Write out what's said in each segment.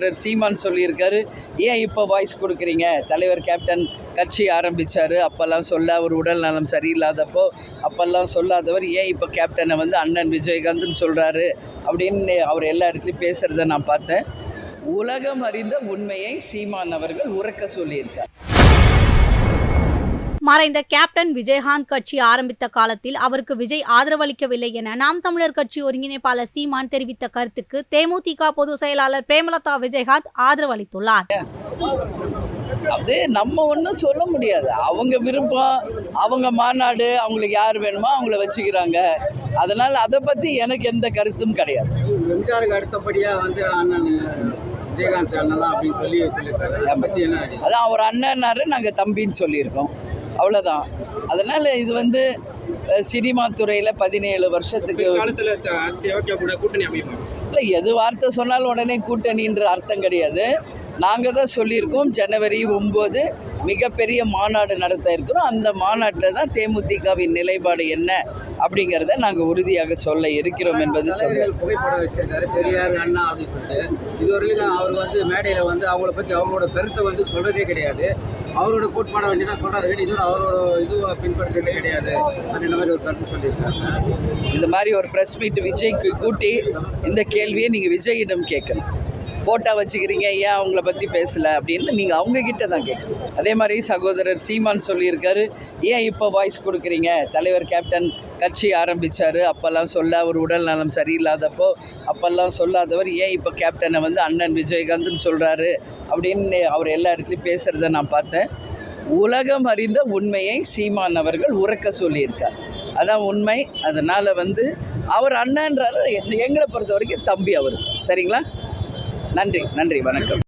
சகோதரர் சீமான் சொல்லியிருக்காரு, ஏன் இப்போ வாய்ஸ் கொடுக்குறீங்க? தலைவர் கேப்டன் கட்சி ஆரம்பித்தார், அப்போல்லாம் சொல்ல அவர் உடல் நலம் சரியில்லாதப்போ அப்போல்லாம் சொல்லாதவர் ஏன் இப்போ கேப்டனை வந்து அண்ணன் விஜயகாந்த்னு சொல்கிறாரு அப்படின்னு அவர் எல்லா இடத்துலையும் பேசுகிறத நான் பார்த்தேன். உலகம் அறிந்த உண்மையை சீமான் அவர்கள் உரக்க சொல்லியிருக்கார். மறைந்த கேப்டன் விஜயகாந்த் கட்சி ஆரம்பித்த காலத்தில் அவருக்கு விஜய் ஆதரவளிக்கவில்லை என நாம் தமிழர் கட்சி ஒருங்கிணைப்பாளர் சீமான் தெரிவித்த கருத்துக்கு தேமுதிக பொதுச் செயலாளர் பிரேமலதா விஜயகாந்த் ஆதரவு அளித்துள்ளார். அது நம்ம ஒன்றும் சொல்ல முடியாது. அவங்க விருப்பம், அவங்க மாநாடு, அவங்களுக்கு யார் வேணுமோ அவங்கள வச்சுக்கிறாங்க. அதனால் அதை பற்றி எனக்கு எந்த கருத்தும் கிடையாது. எம்ஜிஆருக்கு அடுத்தபடியாக வந்து அண்ணன் விஜயகாந்த் அண்ணன் தான் அப்படின்னு சொல்லியிருக்காரு. அதான் அவர் அண்ணன்னாரு, நாங்கள் தம்பின்னு சொல்லியிருக்கோம், அவ்வளோதான். அதனால் இது வந்து சினிமா துறையில் 17 வருஷத்துக்கு இல்லை, எது வார்த்தை சொன்னாலும் உடனே கூட்டணின்ற அர்த்தம் கிடையாது. நாங்கள் தான் சொல்லியிருக்கோம், ஜனவரி 9 மிகப்பெரிய மாநாடு நடத்த இருக்கிறோம். அந்த மாநாட்டில் தான் தேமுதிகவின் நிலைப்பாடு என்ன அப்படிங்கிறத நாங்கள் உறுதியாக சொல்ல இருக்கிறோம் என்பது சொல்லுங்கள். புகைப்படம் வச்சிருக்காரு பெரியார் அண்ணா அப்படின்னு சொல்லிட்டு, இதுவரையிலும் அவர் வந்து மேடையில் வந்து அவங்கள பற்றி அவங்களோட கருத்தை வந்து சொல்கிறதே கிடையாது. அவரோட கோட்பாட வேண்டி தான் சொல்கிறாரு, இதோட அவரோட இதுவாக பின்பற்றுறதே கிடையாது அப்படின்ற மாதிரி ஒரு கருத்து சொல்லியிருக்காங்க. இந்த மாதிரி ஒரு ப்ரெஸ் மீட் விஜய்க்கு கூட்டி இந்த கேள்வியை நீங்கள் விஜயிடம் கேட்கணும். போட்டா வச்சுக்கிறீங்க, ஏன் அவங்கள பற்றி பேசலை அப்படின்னு நீங்கள் அவங்கக்கிட்ட தான் கேட்கணும். அதே மாதிரி சகோதரர் சீமான் சொல்லியிருக்காரு, ஏன் இப்போ வாய்ஸ் கொடுக்குறீங்க? தலைவர் கேப்டன் கட்சி ஆரம்பித்தார், அப்போல்லாம் சொல்ல அவர் உடல் நலம் சரியில்லாதப்போ அப்போல்லாம் சொல்லாதவர் ஏன் இப்போ கேப்டனை வந்து அண்ணன் விஜயகாந்த்னு சொல்கிறாரு அப்படின்னு அவர் எல்லா இடத்துலையும் பேசுகிறத நான் பார்த்தேன். உலகம் அறிந்த உண்மையை சீமான் அவர்கள் உரக்க சொல்லியிருக்கார். அதான் உண்மை. அதனால் வந்து அவர் அண்ணன்றாரு, எங்களை பொறுத்த வரைக்கும் தம்பி அவர். சரிங்களா? நன்றி, நன்றி, வணக்கம்.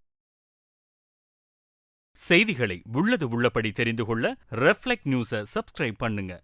செய்திகளை உள்ளது உள்ளபடி தெரிந்து கொள்ள ரெஃப்ளெக்ட் நியூஸை சப்ஸ்கிரைப் பண்ணுங்க.